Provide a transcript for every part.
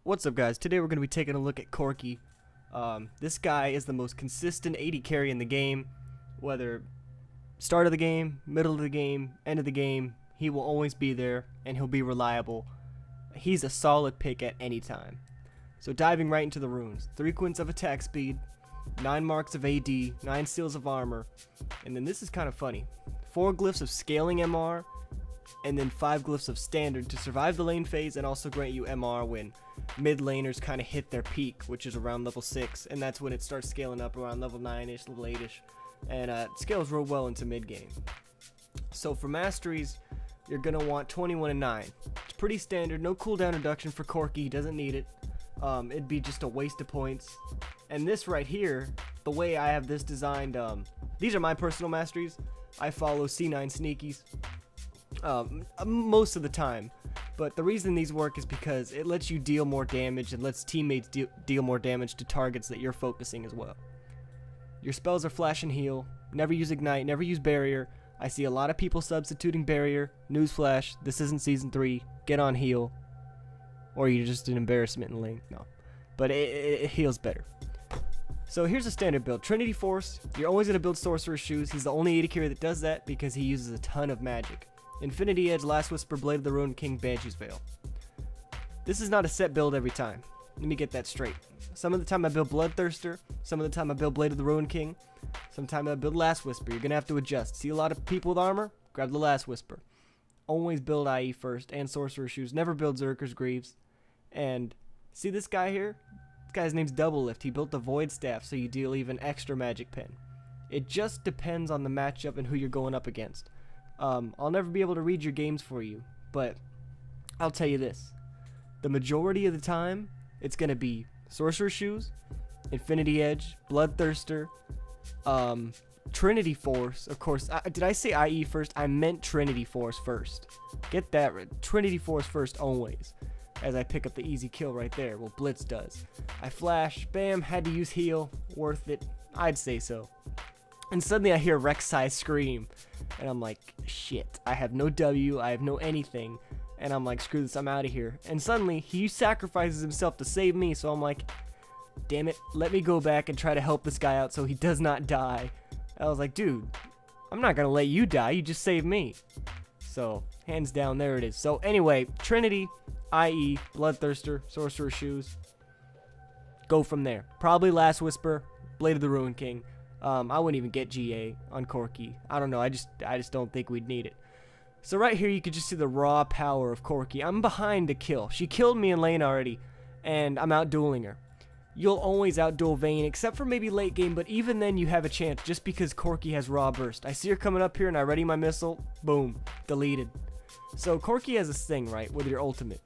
What's up, guys? Today we're going to be taking a look at Corki. This guy is the most consistent AD carry in the game. Whether start of the game, middle of the game, end of the game, he will always be there and he'll be reliable. He's a solid pick at any time. So diving right into the runes. 3 quints of attack speed, 9 marks of AD, 9 seals of armor, and then this is kind of funny. 4 glyphs of scaling MR, and then 5 glyphs of standard to survive the lane phase and also grant you MR when mid laners kind of hit their peak, which is around level 6, and that's when it starts scaling up around level 9ish, level 8ish, and it scales real well into mid game. So for masteries, you're gonna want 21 and 9. It's pretty standard, no cooldown reduction for Corki, he doesn't need it. It'd be just a waste of points. And this right here, the way I have this designed, these are my personal masteries. I follow C9 sneakies most of the time, but the reason these work is because it lets you deal more damage and lets teammates deal more damage to targets that you're focusing as well. Your spells are flash and heal. Never use ignite, never use barrier. I see a lot of people substituting barrier. Newsflash, this isn't season 3. Get on heal, or you're just an embarrassment in lane. No, but it heals better. So here's a standard build. Trinity Force, you're always going to build Sorcerer's Shoes. He's the only AD carry that does that because he uses a ton of magic. Infinity Edge, Last Whisper, Blade of the Ruined King, Banshee's Veil. This is not a set build every time. Let me get that straight. Some of the time I build Bloodthirster, some of the time I build Blade of the Ruined King, sometimes I build Last Whisper. You're going to have to adjust. See a lot of people with armor? Grab the Last Whisper. Always build IE first and Sorcerer's Shoes. Never build Zerker's Greaves. And see this guy here? This guy's name's Double Lift. He built the Void Staff so you deal even extra magic pen. It just depends on the matchup and who you're going up against. I'll never be able to read your games for you, but I'll tell you this. The majority of the time, it's going to be Sorcerer's Shoes, Infinity Edge, Bloodthirster, Trinity Force. Of course, did I say IE first? I meant Trinity Force first. Get that right. Trinity Force first always. As I pick up the easy kill right there. Well, Blitz does. I flash, bam, had to use heal. Worth it. I'd say so. And suddenly I hear Rek'Sai scream. And I'm like, shit. I have no W. I have no anything. And I'm like, screw this. I'm out of here. And suddenly he sacrifices himself to save me. So I'm like, damn it. Let me go back and try to help this guy out so he does not die. I was like, dude, I'm not going to let you die. You just saved me. So, hands down, there it is. So anyway, Trinity, IE, Bloodthirster, Sorcerer's Shoes. Go from there. Probably Last Whisper, Blade of the Ruined King. I wouldn't even get GA on Corki. I don't know. I just don't think we'd need it. So right here, you could just see the raw power of Corki. I'm behind the kill. She killed me in lane already, and I'm out dueling her. You'll always outduel Vayne, except for maybe late game, but even then you have a chance just because Corki has raw burst. I see her coming up here, and I ready my missile. Boom. Deleted. So Corki has this thing, right, with your ultimate.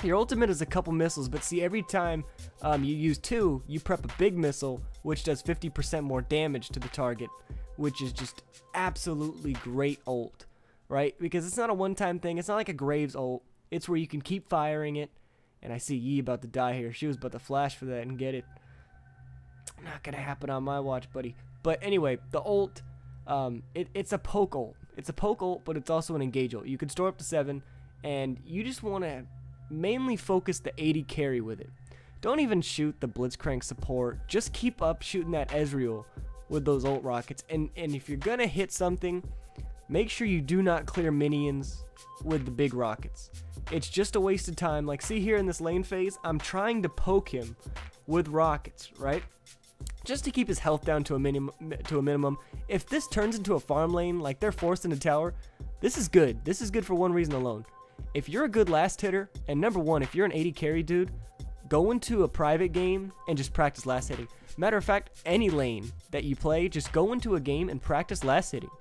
Your ultimate is a couple missiles, but see, every time you use 2, you prep a big missile, which does 50% more damage to the target, which is just absolutely great ult, right? Because it's not a one-time thing. It's not like a Graves ult. It's where you can keep firing it. And I see Yi about to die here. She was about to flash for that and get it. Not going to happen on my watch, buddy. But anyway, the ult, it's a poke ult. It's a poke ult, but it's also an engage ult. You can store up to 7, and you just want to mainly focus the AD carry with it. Don't even shoot the Blitzcrank support. Just keep up shooting that Ezreal with those ult rockets. And if you're going to hit something, make sure you do not clear minions with the big rockets. It's just a waste of time. Like, see here in this lane phase, I'm trying to poke him with rockets, right? Just to keep his health down to a minimum. If this turns into a farm lane, like they're forced into tower, this is good. This is good for one reason alone. If you're a good last hitter, and number one, if you're an AD carry dude, go into a private game and just practice last hitting. Matter of fact, any lane that you play, just go into a game and practice last hitting.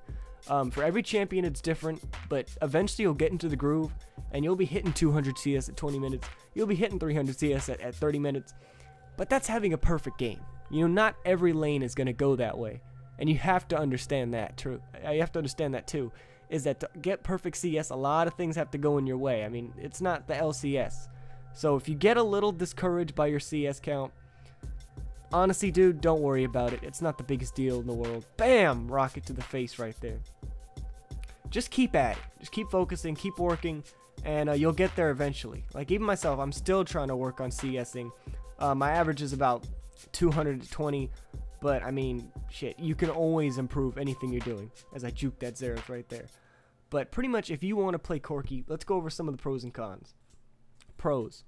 For every champion it's different, but eventually you'll get into the groove and you'll be hitting 200 CS at 20 minutes. You'll be hitting 300 CS at 30 minutes. But that's having a perfect game. You know, not every lane is going to go that way. And you have to understand that too. Is that to get perfect CS, a lot of things have to go in your way. I mean, it's not the LCS. So if you get a little discouraged by your CS count, honestly, dude, don't worry about it. It's not the biggest deal in the world. Bam! Rocket to the face right there. Just keep at it. Just keep focusing, keep working. and you'll get there eventually. Like even myself, I'm still trying to work on CSing. My average is about 220, but I mean, shit, you can always improve anything you're doing, as I juke that Xerath right there. But pretty much, if you want to play Corki, let's go over some of the pros and cons. Pros: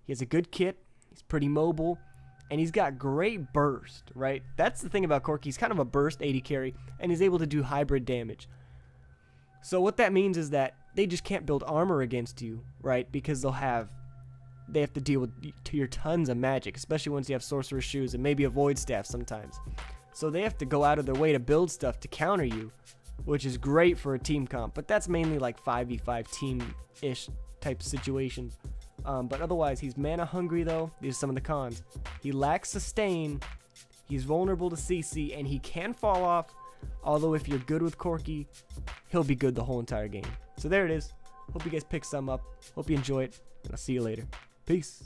he has a good kit, he's pretty mobile, and he's got great burst, right? That's the thing about Corki. He's kind of a burst AD carry, and he's able to do hybrid damage. So what that means is that they just can't build armor against you, right? Because they have to deal with your tons of magic, especially once you have Sorcerer's Shoes and maybe a Void Staff sometimes. So they have to go out of their way to build stuff to counter you, which is great for a team comp, but that's mainly like 5v5 team-ish type situations. But otherwise, he's mana hungry though. These are some of the cons. He lacks sustain, he's vulnerable to CC, and he can fall off, although if you're good with Corki, he'll be good the whole entire game. So there it is. Hope you guys pick some up. Hope you enjoy it, and I'll see you later. Peace.